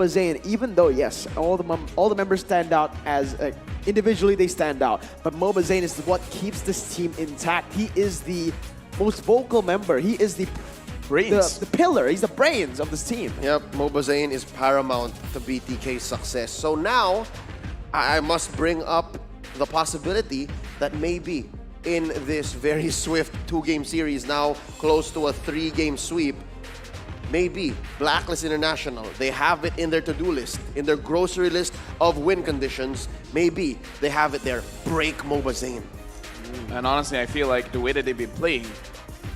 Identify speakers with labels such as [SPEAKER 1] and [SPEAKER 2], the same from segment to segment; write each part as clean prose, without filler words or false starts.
[SPEAKER 1] Zane, even though, yes, all the members stand out as individually they stand out, but Moba Zane is what keeps this team intact. He is the most vocal member. He is the pillar. He's the brains of this team.
[SPEAKER 2] Yep, Moba Zane is paramount to BTK's success. So now, I must bring up the possibility that maybe in this very swift 2-game series, now close to a 3-game sweep, maybe Blacklist International, they have it in their to-do list, in their grocery list of win conditions. Maybe they have it there, break Moba Zane.
[SPEAKER 3] And honestly, I feel like the way that they've been playing,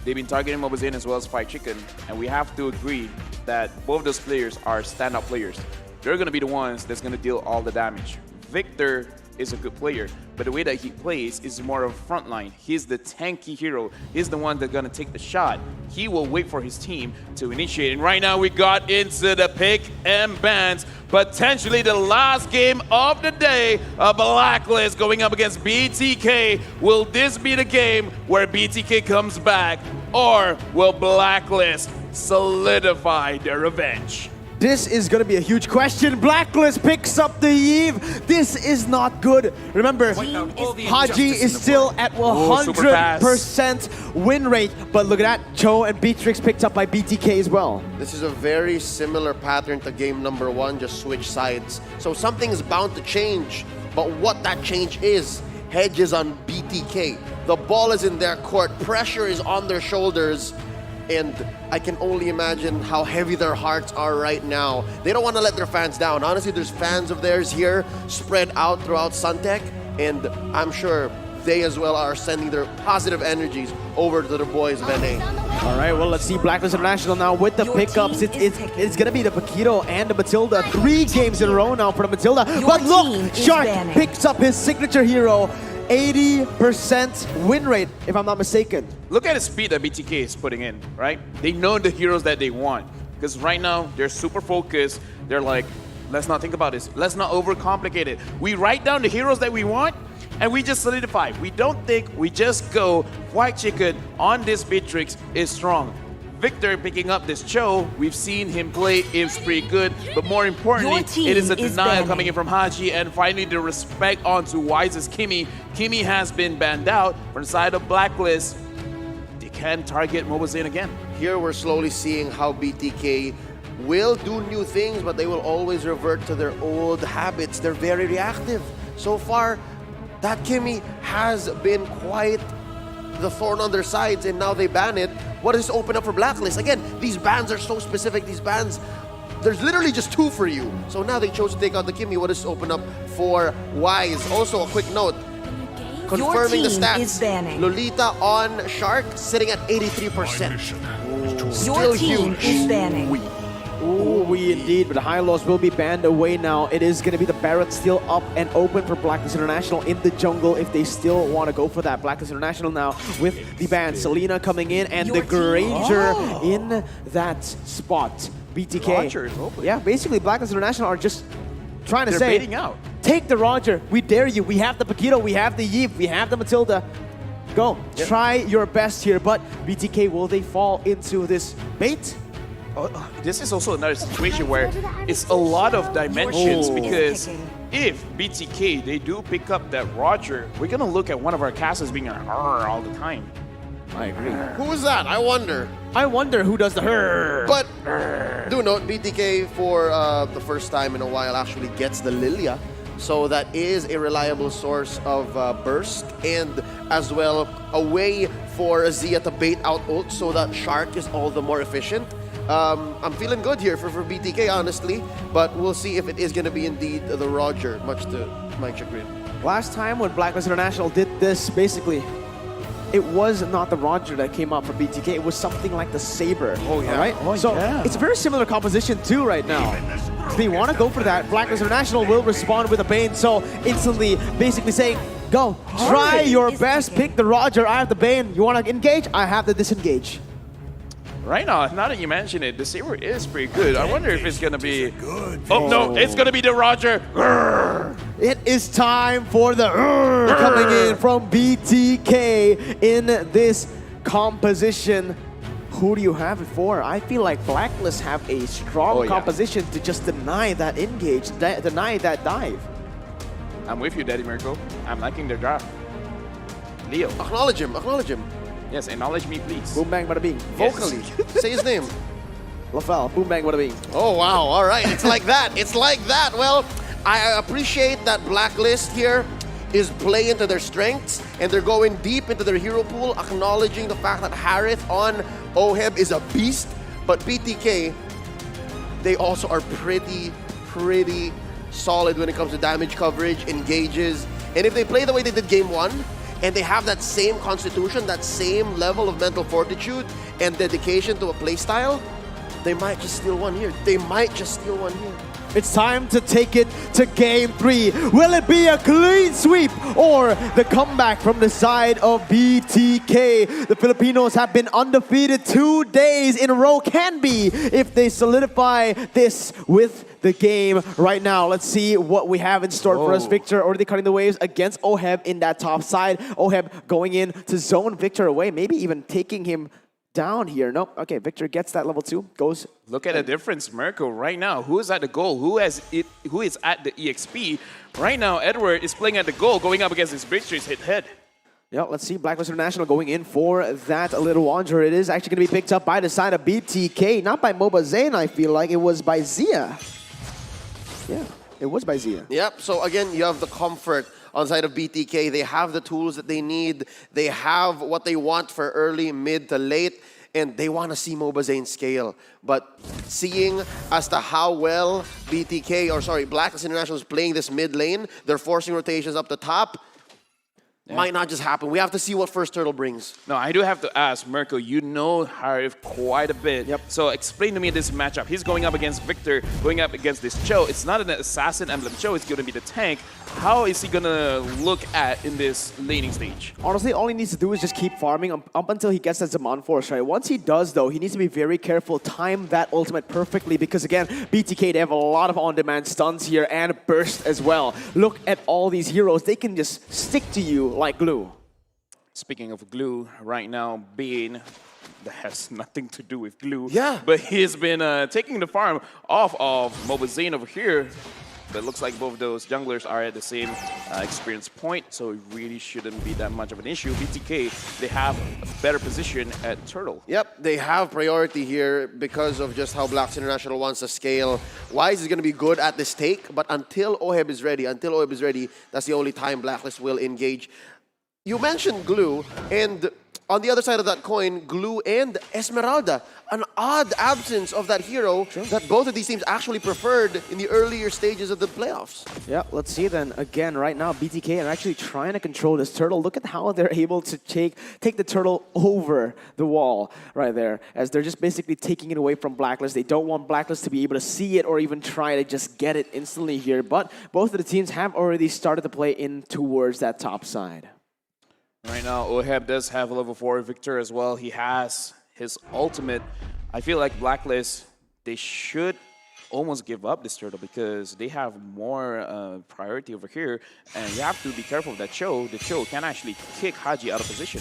[SPEAKER 3] they've been targeting Moba Zane as well as Fried Chicken, and we have to agree that both those players are standout players. They're going to be the ones that's going to deal all the damage. Victor is a good player, but the way that he plays is more of a front line. He's the tanky hero. He's the one that's going to take the shot. He will wait for his team to initiate. And right now we got into the pick and bans. Potentially the last game of the day of Blacklist going up against BTK. Will this be the game where BTK comes back, or will Blacklist solidify their revenge?
[SPEAKER 1] This is going to be a huge question. Blacklist picks up the Eve. This is not good. Remember, Haji is still at 100% win rate. But look at that. Cho and Beatrix picked up by BTK as well.
[SPEAKER 2] This is a very similar pattern to game number 1, just switch sides. So something is bound to change. But what that change is, hedges on BTK. The ball is in their court. Pressure is on their shoulders. And I can only imagine how heavy their hearts are right now. They don't want to let their fans down. Honestly, there's fans of theirs here spread out throughout Suntec, and I'm sure they as well are sending their positive energies over to the boys of NA.
[SPEAKER 1] All right, well, let's see Blacklist International now with the pickups. It's going to be the Paquito and the Matilda. 3 games in a row now for the Matilda. But look, Shark picks up his signature hero. 80% win rate, if I'm not mistaken.
[SPEAKER 3] Look at the speed that BTK is putting in, right? They know the heroes that they want. Because right now, they're super focused. They're like, let's not think about this. Let's not overcomplicate it. We write down the heroes that we want, and we just solidify. We don't think, we just go. White Chicken on this Beatrix is strong. Victor picking up this Cho, we've seen him play, is pretty good, but more importantly, it is a denial coming in from Haji, and finally the respect onto Wise's Kimmy. Kimmy has been banned out from the side of Blacklist. They can target Moba Zane again.
[SPEAKER 2] Here we're slowly seeing how BTK will do new things, but they will always revert to their old habits. They're very reactive. So far, that Kimmy has been quite the thorn on their sides, and now they ban it. What does this open up for Blacklist? Again, these bans are so specific. These bans, there's literally just 2 for you. So now they chose to take out the Kimmy. What does this open up for Wise? Also, a quick note, confirming the stats. Lolita on Shark, sitting at 83%.
[SPEAKER 4] Your team is banning.
[SPEAKER 1] Ooh, we indeed, but the high-lows will be banned away now. It is going to be the Barrett still up and open for Blacklist International in the jungle if they still want to go for that. Blacklist International now with the ban. Selena coming in and the Granger in that spot. BTK.
[SPEAKER 3] Roger is open.
[SPEAKER 1] Yeah, basically Blacklist International are just trying to say,
[SPEAKER 3] baiting out.
[SPEAKER 1] Take the Roger. We dare you. We have the Paquito. We have the Yves. We have the Matilda. Go. Yep. Try your best here. But BTK, will they fall into this bait?
[SPEAKER 3] This is also another situation where it's a lot of dimensions, because if BTK, they do pick up that Roger, we're going to look at one of our casters being a all the time.
[SPEAKER 1] I agree.
[SPEAKER 2] Who is that? I wonder.
[SPEAKER 1] I wonder who does the her.
[SPEAKER 2] But do note, BTK for the first time in a while actually gets the Lilia. So that is a reliable source of burst, and as well a way for Zia to bait out ult so that Shark is all the more efficient. I'm feeling good here for BTK, honestly, but we'll see if it is going to be indeed the Roger, much to my chagrin.
[SPEAKER 1] Last time when Blacklist International did this, basically, it was not the Roger that came up for BTK. It was something like the Saber.
[SPEAKER 2] Oh, yeah.
[SPEAKER 1] All right? So it's a very similar composition, too, right now. If they want to go for that, Blacklist International will respond with a Bane. So instantly, basically saying, go, try your best, pick the Roger. I have the Bane. You want to engage? I have the disengage.
[SPEAKER 3] Right now that you mention it, the Saber is pretty good. I wonder if it's going to be... Oh, no, it's going to be the Roger.
[SPEAKER 1] It is time for the coming in from BTK in this composition. who do you have it for? I feel like Blacklist have a strong composition to just deny that engage, deny that dive.
[SPEAKER 3] I'm with you, Daddy Mirko. I'm liking their draft. Leo.
[SPEAKER 2] Acknowledge him. Acknowledge him.
[SPEAKER 3] Yes, acknowledge me, please.
[SPEAKER 1] Boom bang bada bing.
[SPEAKER 2] Vocally. Say his name.
[SPEAKER 1] LaFell. Boom bang bada bing.
[SPEAKER 2] Oh, wow. All right. It's like that. It's like that. Well, I appreciate that Blacklist here is playing to their strengths and they're going deep into their hero pool, acknowledging the fact that Harith on Oheb is a beast, but BTK, they also are pretty solid when it comes to damage coverage, engages, and if they play the way they did game 1, and they have that same constitution, that same level of mental fortitude and dedication to a playstyle, they might just steal one here. They might just steal one here.
[SPEAKER 1] It's time to take it to game 3. Will it be a clean sweep or the comeback from the side of BTK? The Filipinos have been undefeated 2 days in a row. Can be if they solidify this with the game right now. Let's see what we have in store for us. Victor already cutting the waves against Oheb in that top side. Oheb going in to zone Victor away, maybe even taking him down here. Nope. Okay, Victor gets that level 2. Goes.
[SPEAKER 3] Look at the difference, Mirko, right now. Who is at the goal? Who is at the EXP? Right now, Edward is playing at the goal, going up against his Breachers head.
[SPEAKER 1] Yeah, let's see. BLACKLIST International going in for that little Wanderer. It is actually going to be picked up by the side of BTK. Not by Moba Zayn, I feel like. It was by Zia. Yeah, it was by Zia.
[SPEAKER 2] Yep, so again, you have the comfort on side of BTK. They have the tools that they need. They have what they want for early, mid to late, and they want to see Moba Zayn scale. But seeing as to how well BLACKLIST International is playing this mid lane, they're forcing rotations up the top, might not just happen. We have to see what First Turtle brings.
[SPEAKER 3] No, I do have to ask, Mirko, you know Harith quite a bit.
[SPEAKER 1] Yep.
[SPEAKER 3] So explain to me this matchup. He's going up against Victor, going up against this Cho. It's not an assassin emblem Cho, it's going to be the tank. How is he going to look at in this laning stage?
[SPEAKER 1] Honestly, all he needs to do is just keep farming up until he gets that Zaman Force, right? Once he does, though, he needs to be very careful, time that ultimate perfectly, because again, BTK, they have a lot of on-demand stuns here and burst as well. Look at all these heroes. They can just stick to you like glue.
[SPEAKER 3] Speaking of glue, right now, Bane, that has nothing to do with glue.
[SPEAKER 2] Yeah.
[SPEAKER 3] But he's been taking the farm off of Moba Zayn over here. But it looks like both of those junglers are at the same experience point, so it really shouldn't be that much of an issue. BTK, they have a better position at Turtle.
[SPEAKER 2] Yep, they have priority here because of just how BLACKLIST International wants to scale. Wise is going to be good at this take, but until Oheb is ready, that's the only time BLACKLIST will engage. You mentioned glue, and on the other side of that coin, Glue and Esmeralda. An odd absence of that hero that both of these teams actually preferred in the earlier stages of the playoffs.
[SPEAKER 1] Yeah, let's see then. Again, right now, BTK are actually trying to control this turtle. Look at how they're able to take the turtle over the wall right there, as they're just basically taking it away from BLACKLIST. They don't want BLACKLIST to be able to see it or even try to just get it instantly here. But both of the teams have already started to play in towards that top side.
[SPEAKER 3] Right now, Oheb does have a level 4 Victor as well. He has his ultimate. I feel like BLACKLIST, they should almost give up this turtle because they have more priority over here. And you have to be careful of that Cho. The Cho can actually kick Haji out of position.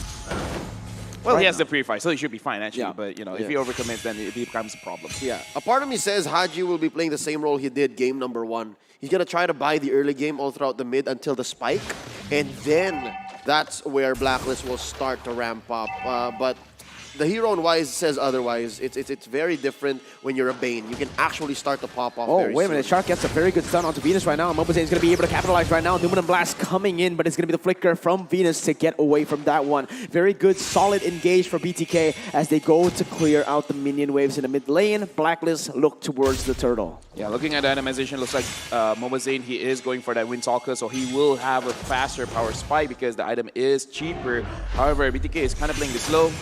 [SPEAKER 3] Well, he has the pre-fight, so he should be fine, actually. Yeah. But, you know, if he overcommits, then it becomes a problem.
[SPEAKER 2] Yeah. A part of me says Haji will be playing the same role he did game number 1. He's going to try to buy the early game all throughout the mid until the spike. And then that's where BLACKLIST will start to ramp up. But the hero on Wise says otherwise. It's very different when you're a Bane. You can actually start to pop off very
[SPEAKER 1] wait a minute. Shark gets a very good stun onto Venus right now. And Moba Zayn is going to be able to capitalize right now. Numen Blast coming in, but it's going to be the flicker from Venus to get away from that one. Very good, solid engage for BTK as they go to clear out the minion waves in the mid lane. BLACKLIST look towards the turtle.
[SPEAKER 3] Yeah, looking at the itemization, looks like Moba Zayn, he is going for that Windtalker, so he will have a faster power spike because the item is cheaper. However, BTK is kind of playing this low.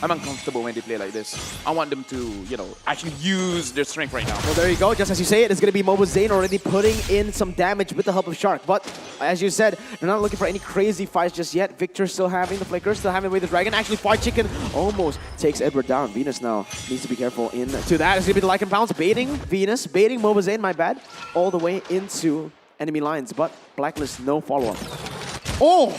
[SPEAKER 3] I'm uncomfortable when they play like this. I want them to, you know, actually use their strength right now.
[SPEAKER 1] Well, there you go. Just as you say it, it's going to be Moba Zayn already putting in some damage with the help of Shark. But as you said, they're not looking for any crazy fights just yet. Victor still having the flicker, still having with the dragon. Actually, Fire Chicken almost takes Edward down. Venus now needs to be careful into that. It's going to be the Lycan Pounce baiting Venus, baiting Moba Zayn, my bad, all the way into enemy lines. But BLACKLIST, no follow-up. Oh!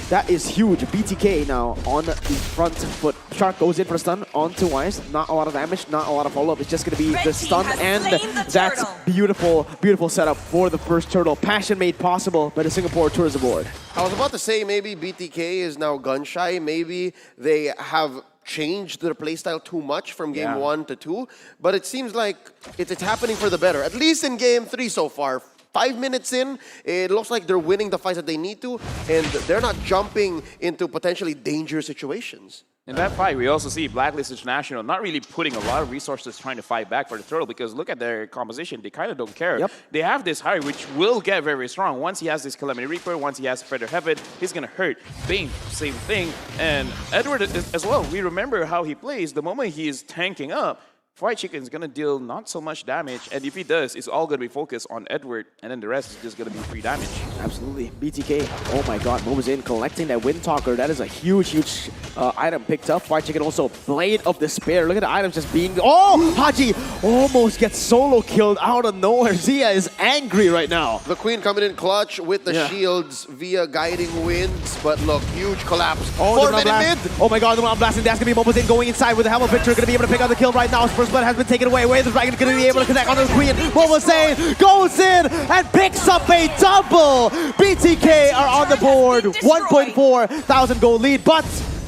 [SPEAKER 1] That is huge. BTK now on the front foot. Shark goes in for a stun onto Wise. Not a lot of damage, not a lot of follow-up. It's just going to be the stun, and that's beautiful, beautiful setup for the first turtle. Passion made possible by the Singapore tourism board.
[SPEAKER 2] I was about to say maybe BTK is now gun shy. Maybe they have changed their playstyle too much from game 1 to 2. But it seems like it's happening for the better, at least in game 3 so far. 5 minutes in, it looks like they're winning the fights that they need to, and they're not jumping into potentially dangerous situations.
[SPEAKER 3] In that fight, we also see BLACKLIST International not really putting a lot of resources trying to fight back for the turtle, because look at their composition. They kind of don't care.
[SPEAKER 1] Yep.
[SPEAKER 3] They have this Harry, which will get very, very strong. Once he has this Calamity Reaper, once he has Feather Heaven, he's going to hurt. Bane, same thing. And Edward as well. We remember how he plays. The moment he is tanking up, Fried Chicken is going to deal not so much damage, and if he does, it's all going to be focused on Edward, and then the rest is just going to be free damage.
[SPEAKER 1] Absolutely. BTK, oh my god, moves in, collecting that Wind Talker. That is a huge, huge item picked up. Fried Chicken also, Blade of Despair. Look at the items just being... Oh! Haji almost gets solo killed out of nowhere. Zia is angry right now.
[SPEAKER 2] The Queen coming in clutch with the shields via Guiding Winds, but look, huge collapse.
[SPEAKER 1] Oh,
[SPEAKER 2] 4 minute mid!
[SPEAKER 1] Oh my god, the Round Blasting. That's going to be Mobazin going inside with the Helmet Victor. Going to be able to pick out the kill right now. First blood has been taken away. Where the Dragon going to be able to connect onto the Queen. Mobazin goes in and picks up a double. BTK are on the board. 1.4 thousand gold lead, but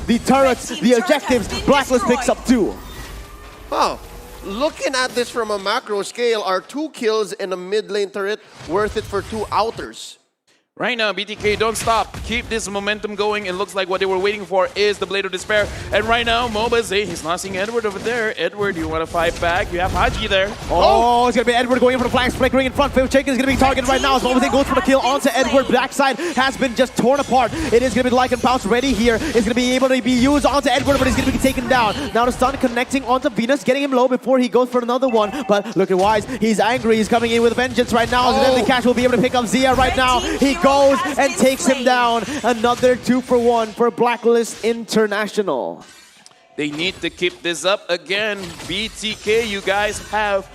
[SPEAKER 1] the turrets, the objectives, BLACKLIST picks up 2.
[SPEAKER 2] Oh, looking at this from a macro scale, are 2 kills in a mid lane turret worth it for 2 outers?
[SPEAKER 3] Right now, BTK, don't stop. Keep this momentum going. It looks like what they were waiting for is the Blade of Despair. And right now, Mobazin, he's not seeing Edward over there. Edward, you want to fight back? You have Haji there.
[SPEAKER 1] Oh, it's going to be Edward going in for the flanks, flickering in front. Chicken is going to be targeted right now as Mobazin goes for the kill onto Edward. Backside has been just torn apart. It is going to be Lycan Pounce ready here. It's going to be able to be used onto Edward, but he's going to be taken down. Now the stun connecting onto Venus, getting him low before he goes for another one. But look at Wise. He's angry. He's coming in with vengeance right now. So Deadly Cash will be able to pick up Zia right now. He goes and takes him down. Another 2-for-1 for BLACKLIST International.
[SPEAKER 3] They need to keep this up again. BTK, you guys have...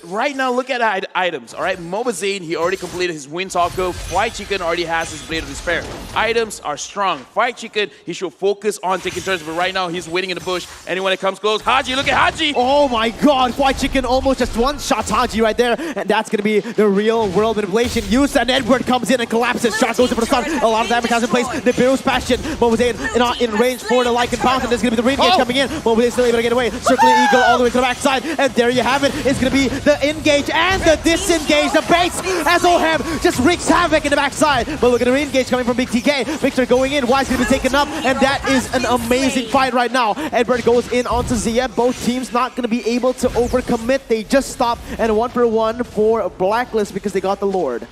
[SPEAKER 3] right now, look at items, all right? Mobazin, he already completed his Wind Talker. Fried Chicken already has his Blade of Despair. Items are strong. Fried Chicken, he should focus on taking turns, but right now, he's waiting in the bush. And when it comes close, Haji, look at Haji!
[SPEAKER 1] Oh my god, Fried Chicken almost just one-shots Haji right there. And that's going to be the real-world manipulation used. And Edward comes in and collapses. Shot goes in for the stun. A lot of damage has in place. Nibiru's Passion. Mobazin in range for the Lycan Pounce. And there's going to be the re-engage coming in. Mobazin still able to get away. Circling Eagle all the way to the backside. And there you have it. It's going to be the engage and the disengage. The base as Oheb just wreaks havoc in the backside. But look at the re-engage coming from BTK. Victor going in. Wise going to be taken up. And that is an amazing fight right now. Edward goes in onto Zia. Both teams not going to be able to overcommit. They just stop. And 1-for-1 for BLACKLIST because they got the Lord.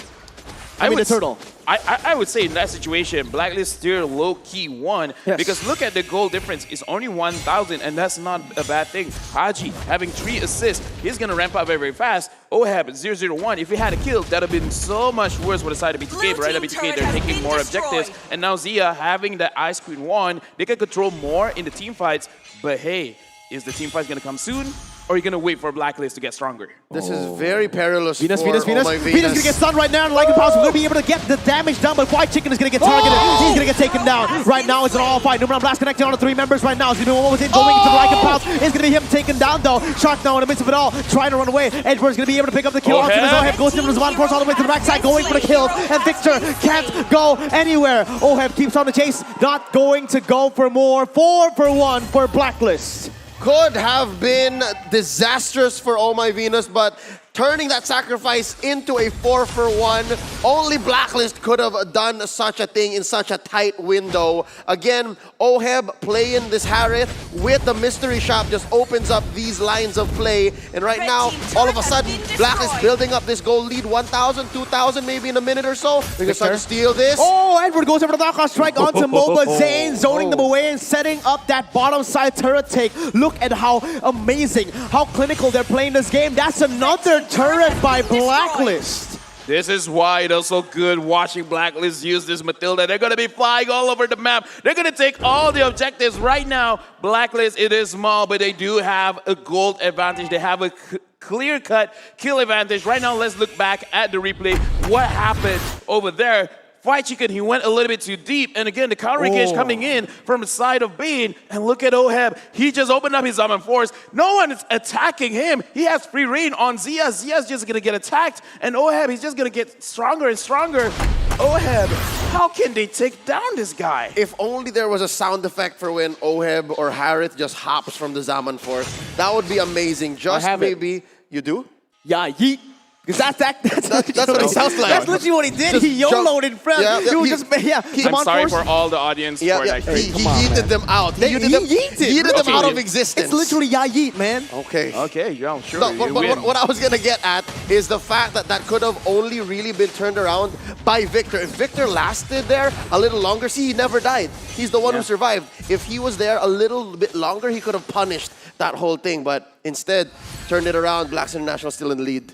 [SPEAKER 1] I mean the turtle.
[SPEAKER 3] I would say in that situation, BLACKLIST still low-key won.
[SPEAKER 1] Yes.
[SPEAKER 3] Because look at the goal difference. It's only 1,000, and that's not a bad thing. Haji having 3 assists. He's going to ramp up very, very fast. Oheb 001. If he had a kill, that would have been so much worse for the side of BTK. But right now, BTK, they're taking more objectives. And now Zia having the Ice Queen 1. They can control more in the team fights. But hey, is the team fight going to come soon? Or are you going to wait for BLACKLIST to get stronger?
[SPEAKER 2] This is very perilous
[SPEAKER 1] Venus.
[SPEAKER 2] Venus
[SPEAKER 1] Venus going to get stunned right now. And Lycan Pounce will be able to get the damage done. But Fried Chicken is going to get targeted. He's going to get taken down. Right now, it's an all fight. Numeron Blast connecting on the 3 members right now. It's going to be one within going into the Lycan Pounce. It's going to be him taken down, though. Shark now in the midst of it all, trying to run away. Edward's going to be able to pick up the kill. Oheb goes into his one force all the way to the backside, going for the kill. And Victor can't go anywhere. Oheb keeps on the chase, not going to go for more. 4-for-1 for BLACKLIST.
[SPEAKER 2] could have been disastrous for Oh My Venus, but turning that sacrifice into a 4-for-1, only BLACKLIST could have done such a thing in such a tight window. Again, Oheb playing this Harith with the mystery shop just opens up these lines of play. And right now, all of a sudden, BLACKLIST building up this goal lead, 1,000, 2,000 maybe in a minute or so. They're going to start to steal this.
[SPEAKER 1] Oh, Edward goes over the knockout strike onto Mobazin, zoning them away and setting up that bottom side turret take. Look at how amazing, how clinical they're playing this game. That's another turret by BLACKLIST.
[SPEAKER 3] This is why it is so good watching BLACKLIST use this Matilda. They're going to be flying all over the map. They're going to take all the objectives right now. BLACKLIST, it is small, but they do have a gold advantage. They have a clear-cut kill advantage. Right now, let's look back at the replay. What happened over there? Fight Chicken, he went a little bit too deep. And again, the counter engage coming in from the side of Bane. And look at Oheb. He just opened up his Zaman Force. No one is attacking him. He has free reign on Zia. Zia's just going to get attacked. And Oheb, he's just going to get stronger and stronger. Oheb, how can they take down this guy?
[SPEAKER 2] If only there was a sound effect for when Oheb or Harith just hops from the Zaman Force. That would be amazing. Just maybe. You do?
[SPEAKER 1] Yeah, yeet. Because that's
[SPEAKER 2] what it sounds like.
[SPEAKER 1] That's literally what he did.
[SPEAKER 2] Just
[SPEAKER 1] He YOLO'd in front.
[SPEAKER 3] I'm sorry for all the audience for that.
[SPEAKER 2] He yeeted them out. He yeeted them out of existence.
[SPEAKER 1] It's literally yeah, yeet, man.
[SPEAKER 2] Okay.
[SPEAKER 3] Okay, yeah, sure.
[SPEAKER 2] No, what I was going to get at is the fact that that could have only really been turned around by Victor. If Victor lasted there a little longer, see, he never died. He's the one who survived. If he was there a little bit longer, he could have punished that whole thing. But instead, turned it around. Blacks International still in the lead.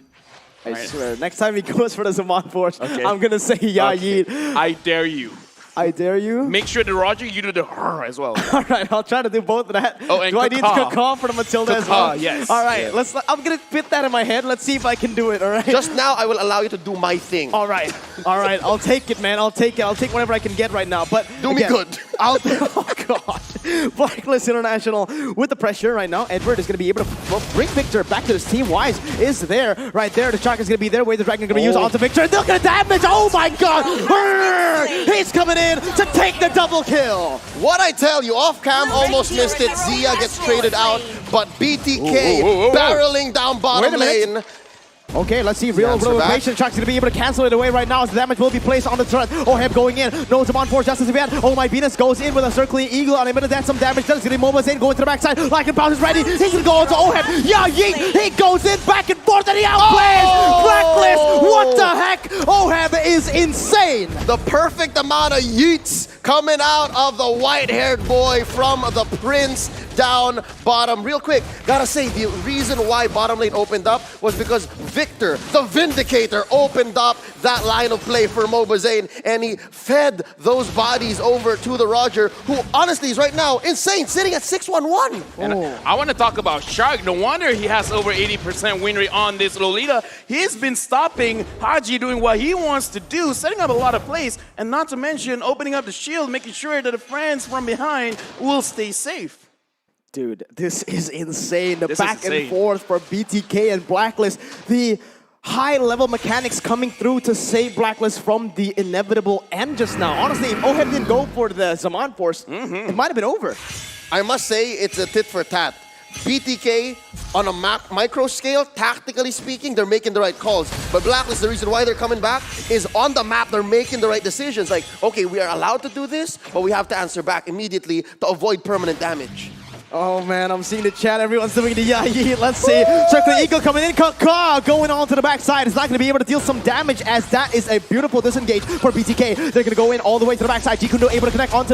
[SPEAKER 1] I swear, next time he goes for the Zaman Force, I'm going to say yeah, yeet.
[SPEAKER 3] I dare you.
[SPEAKER 1] I dare you.
[SPEAKER 3] Make sure the Roger, you do the as well.
[SPEAKER 1] All right, I'll try to do both of that.
[SPEAKER 3] Oh, and
[SPEAKER 1] do I need to caw for the Matilda as well?
[SPEAKER 3] Yes.
[SPEAKER 1] All right, I'm going to fit that in my head. Let's see if I can do it, all right?
[SPEAKER 2] Just now, I will allow you to do my thing.
[SPEAKER 1] All right, I'll take it, man. I'll take it. I'll take whatever I can get right now. But
[SPEAKER 2] do me good.
[SPEAKER 1] Oh, God. Blacklist International with the pressure right now. Edward is going to be able to bring Victor back to his team. Wise is there, right there. The Shark is going to be there. Where the Dragon is going to be used onto Victor. Look at the damage. Oh, my God. He's coming in to take the double kill.
[SPEAKER 2] What I tell you, off-cam almost missed it. Zia gets traded out, but BTK barreling down bottom lane.
[SPEAKER 1] Okay, let's see. Real patient. Shark's going to be able to cancel it away right now as the damage will be placed on the turret. Oheb going in. No Zaman Force just as event. Oh my Venus goes in with a circling eagle. Unlimited that's some damage. Does get Mobile Zane going to the backside. Like and Bounce is ready. He's going to go into Oheb. Yeah, yeet. He goes in back and forth and he outplays. Blacklist. What the heck? Oheb is insane.
[SPEAKER 2] The perfect amount of yeets coming out of the white-haired boy from the Prince down bottom. Real quick, gotta say, the reason why bottom lane opened up was because Victor, the Vindicator, opened up that line of play for Mobazane, and he fed those bodies over to the Roger, who honestly is right now insane, sitting at 6-1-1.
[SPEAKER 3] And I want to talk about Shark. No wonder he has over 80% win rate on this Lolita. He's been stopping Haji doing what he wants to do, setting up a lot of plays, and not to mention opening up the shield, making sure that the friends from behind will stay safe.
[SPEAKER 1] Dude, this is insane. The back and forth for BTK and Blacklist. The high-level mechanics coming through to save Blacklist from the inevitable end just now. Honestly, if Oheb didn't go for the Zaman Force, it might have been over.
[SPEAKER 2] I must say, it's a tit for tat. BTK, on a micro scale, tactically speaking, they're making the right calls. But Blacklist, the reason why they're coming back is on the map, they're making the right decisions. Like, okay, we are allowed to do this, but we have to answer back immediately to avoid permanent damage.
[SPEAKER 1] Oh man, I'm seeing the chat. Everyone's doing the yay. Let's see. Circle Eagle coming in. Going on to the backside. It's not going to be able to deal some damage as that is a beautiful disengage for BTK. They're going to go in all the way to the backside. Jikundo able to connect on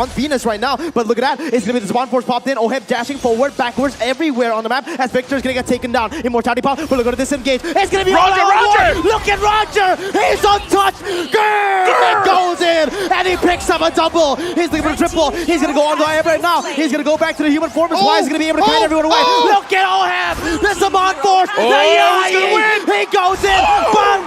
[SPEAKER 1] Venus right now. But look at that. It's going to be the Zaman Force popped in. Oheb dashing forward, backwards, everywhere on the map as Victor's going to get taken down. Immortality pop. But look at this disengage. It's going to be Roger! Look at Roger! He's untouched! Grrr! Goes in and he picks up a double. He's looking for a triple. He's going to go on to Everett now. He's going to go back to the human form. Why is he going to be able to kite everyone away? Look at Oheb! The Zaman Force! He's going to win! He goes in!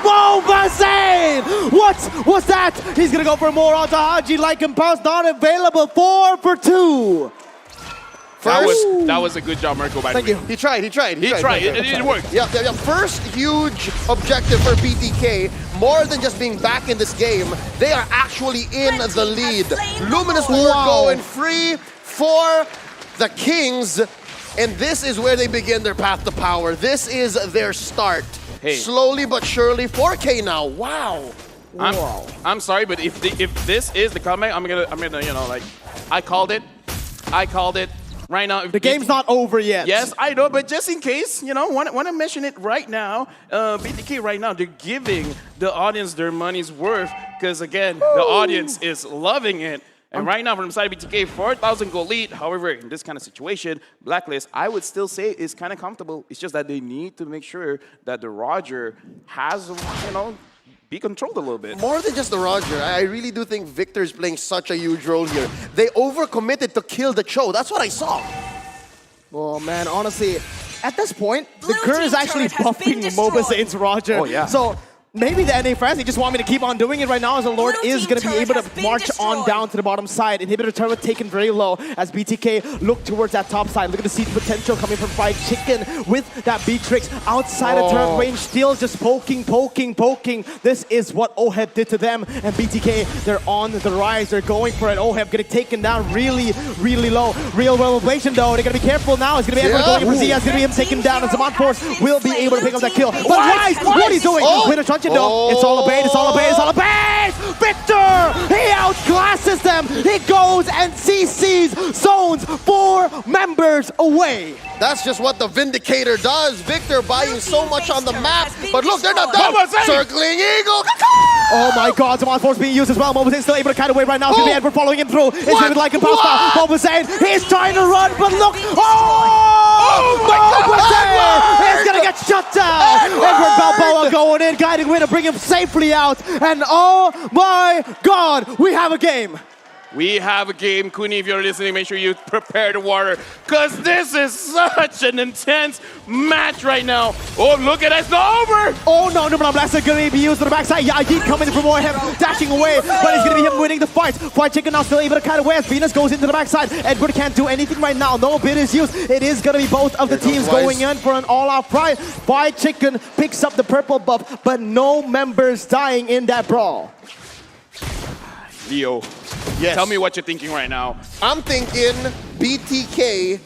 [SPEAKER 1] Mobazane! What was that? He's going to go for more onto Haji. Like and Pounce not available. 4 for 2.
[SPEAKER 3] That was a good job, Mirko, by the way.
[SPEAKER 1] Thank you.
[SPEAKER 2] He tried.
[SPEAKER 3] It worked.
[SPEAKER 2] Yeah. First huge objective for BTK, more than just being back in this game, they are actually in the lead. Luminous War going free for the Kings, and this is where they begin their path to power. This is their start.
[SPEAKER 3] Hey.
[SPEAKER 2] Slowly but surely, 4K now. Wow.
[SPEAKER 3] I'm sorry, but if this is the comeback, I'm gonna, you know, like, I called it. Right now,
[SPEAKER 1] the game's not over yet.
[SPEAKER 3] Yes, I know, but just in case, you know, want to mention it right now. BTK right now, they're giving the audience their money's worth because again, the audience is loving it. And right now, from the side of BTK, 4,000 gold lead. However, in this kind of situation, Blacklist, I would still say is kind of comfortable. It's just that they need to make sure that the Roger has, you know, be controlled a little bit.
[SPEAKER 2] More than just the Roger, I really do think Victor's playing such a huge role here. They overcommitted to kill the Cho. That's what I saw.
[SPEAKER 1] Oh man, honestly, at this point, the Kerr is actually buffing Mobazane's Roger.
[SPEAKER 3] Oh yeah.
[SPEAKER 1] So maybe the NA fans, they just want me to keep on doing it right now as the Lord
[SPEAKER 4] Blue
[SPEAKER 1] is
[SPEAKER 4] team
[SPEAKER 1] going to be
[SPEAKER 4] turret
[SPEAKER 1] able
[SPEAKER 4] has
[SPEAKER 1] to
[SPEAKER 4] been
[SPEAKER 1] march on
[SPEAKER 4] destroyed.
[SPEAKER 1] down to the bottom side. Inhibitor turret taken very low as BTK look towards that top side. Look at the siege potential coming from Fried Chicken with that Beatrix outside of turret range. Steals just poking. This is what OHEB did to them. And BTK, they're on the rise. They're going for it. OHEB getting taken down really low. Real revelation though. They're going to be careful now. It's going to be Edward going for Zia. It's going to be him taken down. And Zaman Force will be able to pick up that kill. But Wise, what are you doing? Winner truncheon though. It's all a bait. It's all a bait. It's all a bait. Victor! He outclasses them. He goes and CCs zones 4 members away.
[SPEAKER 2] That's just what the Vindicator does. Victor buying so much on the map. But look, they're not done. Circling Eagle.
[SPEAKER 1] Oh my god, Zaman Force being used as well. Mobazane still able to kite away right now. It's going to be Edward following him through. It's going to be like a bounce now. Mobazane, he's trying to run, but look. Oh my god! He's going to get shut down. Edward Balboa going in, guiding Winner, bring him safely out. And oh my god, we have a game.
[SPEAKER 3] We have a game. Kuni, if you're listening, make sure you prepare the water, because this is such an intense match right now. Oh, look at it. It's not over.
[SPEAKER 1] Oh no, Numan Blast is going to be used to the backside. Yeah, Yeet coming in from Warhammer, dashing away, but it's going to be him winning the fight. Fried Chicken now still able to cut away as Venus goes into the backside. Edward can't do anything right now. No bit is used. It is going to be both of the teams going in for an all-out fight. Fried Chicken picks up the purple buff, but no members dying in that brawl.
[SPEAKER 3] Leo,
[SPEAKER 2] Yes.
[SPEAKER 3] tell me what you're thinking right now.
[SPEAKER 2] I'm thinking BTK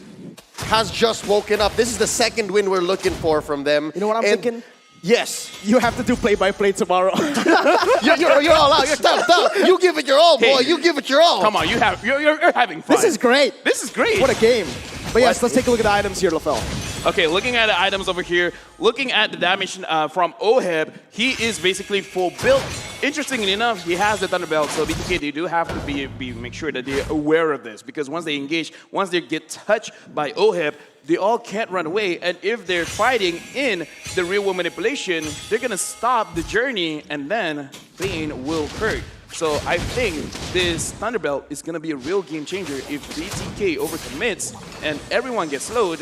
[SPEAKER 2] has just woken up. This is the second win we're looking for from them.
[SPEAKER 1] You know what I'm thinking?
[SPEAKER 2] Yes.
[SPEAKER 1] You have to do play-by-play tomorrow.
[SPEAKER 2] You're all out. You're tough. You give it your all, boy.
[SPEAKER 3] Hey.
[SPEAKER 2] You give it your all.
[SPEAKER 3] Come on, you're having fun.
[SPEAKER 1] This is great.
[SPEAKER 3] This is great.
[SPEAKER 1] What a game. But yes, let's take a look at the items here, LaFell.
[SPEAKER 3] Okay, looking at the items over here, looking at the damage from OHEB, he is basically full build. Interestingly enough, he has the Thunderbelt, so BTK, they do have to make sure that they're aware of this, because once they engage, once they get touched by OHEB, they all can't run away, and if they're fighting in the real world manipulation, they're gonna stop the journey, and then Bane will hurt. So I think this Thunderbelt is gonna be a real game changer if BTK overcommits and everyone gets slowed.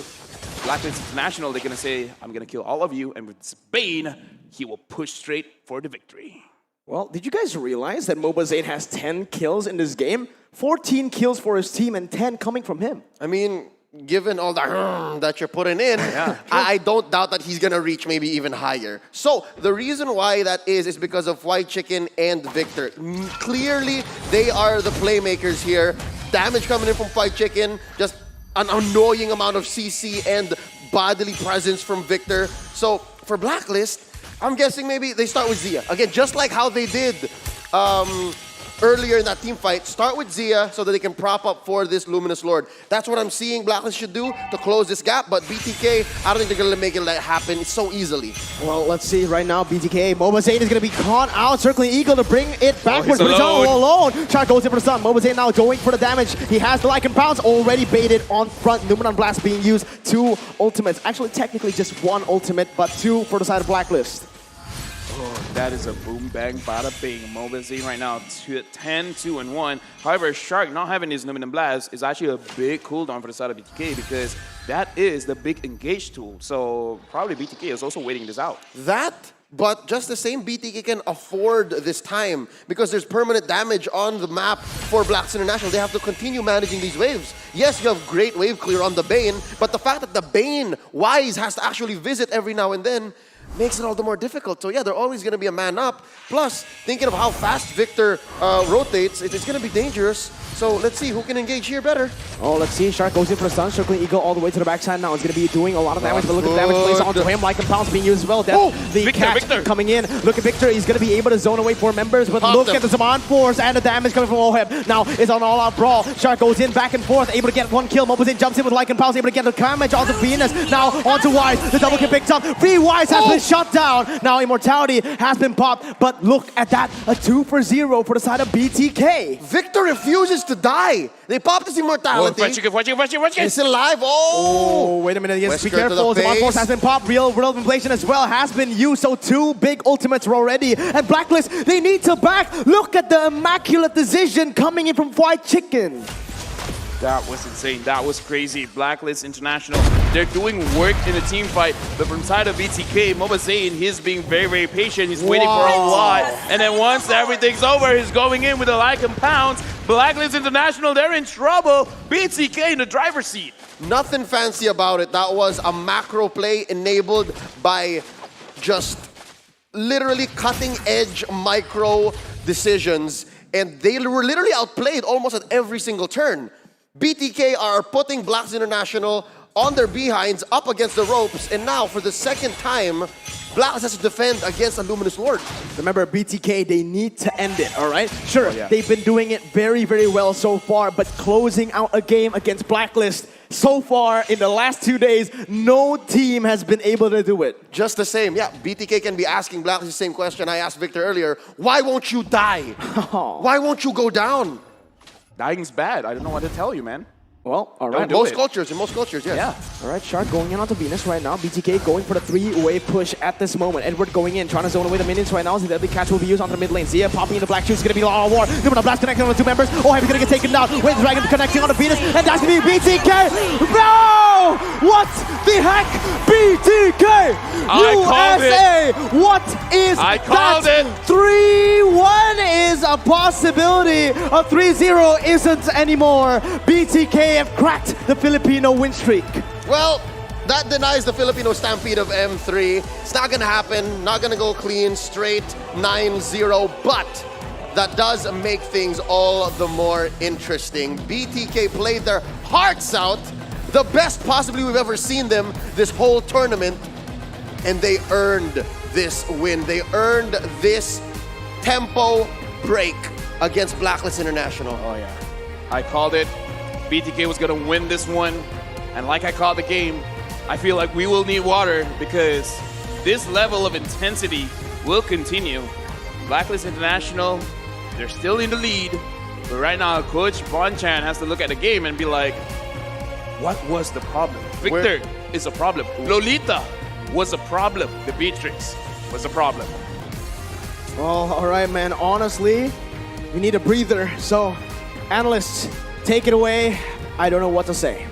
[SPEAKER 3] BLACKLIST International, they're gonna say, I'm gonna kill all of you, and with Bane, he will push straight for the victory.
[SPEAKER 1] Well, did you guys realize that Mobazane has 10 kills in this game? 14 kills for his team and 10 coming from him.
[SPEAKER 2] I mean, given all that you're putting in, I don't doubt that he's gonna reach maybe even higher. So the reason why that is because of White Chicken and Victor. Clearly, they are the playmakers here. Damage coming in from White Chicken, just an annoying amount of CC and bodily presence from Victor. So for BLACKLIST, I'm guessing maybe they start with Zia. Again, just like how they did earlier in that team fight, start with Zia so that they can prop up for this Luminous Lord. That's what I'm seeing BLACKLIST should do to close this gap, but BTK, I don't think they're gonna make it happen so easily.
[SPEAKER 1] Well, let's see right now, BTK. Mobazane is going to be caught out, circling Eagle to bring it backwards, but he's all alone. Shot goes in for the stun. Mobazane now going for the damage. He has the Lycan Pounce already baited on front. Numenon Blast being used, 2 ultimates. Actually, technically just 1 ultimate, but 2 for the side of BLACKLIST.
[SPEAKER 3] Oh, that is a boom, bang, bada, bing. Mobazane right now, 10, 2, and 1. However, Shark not having his Numinum Blast is actually a big cooldown for the side of BTK, because that is the big engage tool. So probably BTK is also waiting this out.
[SPEAKER 2] But just the same, BTK can afford this time because there's permanent damage on the map for BLACKLIST International. They have to continue managing these waves. Yes, you have great wave clear on the Bane, but the fact that the Bane, Wise, has to actually visit every now and then makes it all the more difficult. So yeah, they're always going to be a man up. Plus, thinking of how fast Victor rotates, it's going to be dangerous. So let's see who can engage here better.
[SPEAKER 1] Oh, let's see. Shark goes in for the stun, circling Eagle all the way to the backside now. It's going to be doing a lot of damage, but look at the damage placed onto him. Lycan Pounce being used as well. The Victor coming in. Look at Victor. He's going to be able to zone away 4 members, but look at the Zaman Force and the damage coming from OHEB. Now it's on all-out brawl. Shark goes in back and forth, able to get 1 kill. Mobazane jumps in with Lycan Pounce, able to get the damage onto Venus. Now onto Wise. The double kill picked up. Free Wise has been shut down. Now Immortality has been popped, but look at that. A 2 for 0 for the side of BTK.
[SPEAKER 2] Victor refuses to die. They popped his immortality. He's alive.
[SPEAKER 1] Oh, wait a minute. Yes, be careful. Zaman Force has been popped. Real world inflation as well has been used. So 2 big ultimates were already. And BLACKLIST, they need to back. Look at the immaculate decision coming in from White Chicken.
[SPEAKER 3] That was insane. That was crazy. Blacklist International, they're doing work in the team fight, but from side of BTK, Mobazain, he's being very, very patient. He's waiting for a lot. And then once everything's over, he's going in with a like and pounds. Blacklist International, they're in trouble. BTK in the driver's seat.
[SPEAKER 2] Nothing fancy about it. That was a macro play enabled by just literally cutting-edge micro decisions. And they were literally outplayed almost at every single turn. BTK are putting Blacklist International on their behinds up against the ropes, and now for the second time, Blacklist has to defend against a Luminous Lord.
[SPEAKER 1] Remember, BTK, they need to end it, all right? Sure, they've been doing it very, very well so far, but closing out a game against Blacklist so far in the last 2 days, no team has been able to do it.
[SPEAKER 2] Just the same, yeah, BTK can be asking Blacklist the same question I asked Victor earlier. Why won't you die? Why won't you go down?
[SPEAKER 3] Dying's bad. I don't know what to tell you, man.
[SPEAKER 1] Well, all right.
[SPEAKER 2] In most cultures, yes.
[SPEAKER 3] Yeah.
[SPEAKER 1] All right, Shark going in onto Venus right now. BTK going for the three-way push at this moment. Edward going in, trying to zone away the minions right now. The deadly catch will be used onto the mid lane. Zia popping into black shoes. It's going to be a lot of war. They're going to blast connecting on the two members. Oh, Heavy going to get taken down. Wait, Dragon connecting on the Venus. And that's going to be BTK. No! What the heck? BTK! USA! What is
[SPEAKER 3] I called
[SPEAKER 1] that?
[SPEAKER 3] it.
[SPEAKER 1] 3-1 is a possibility. A 3-0 isn't anymore. BTK have cracked the Filipino win streak.
[SPEAKER 2] Well, that denies the Filipino stampede of M3. It's not gonna happen, not gonna go clean, straight 9-0, but that does make things all the more interesting. BTK played their hearts out, the best possibly we've ever seen them this whole tournament, and they earned this win. They earned this tempo break against Blacklist International.
[SPEAKER 3] Oh, yeah. I called it. BTK was going to win this one. And like I called the game, I feel like we will need water because this level of intensity will continue. Blacklist International, they're still in the lead. But right now, Coach Bonchan has to look at the game and be like, what was the problem? Victor is a problem. Lolita was a problem. The Beatrix was a problem.
[SPEAKER 1] Well, all right, man. Honestly, we need a breather. So, analysts, take it away. I don't know what to say.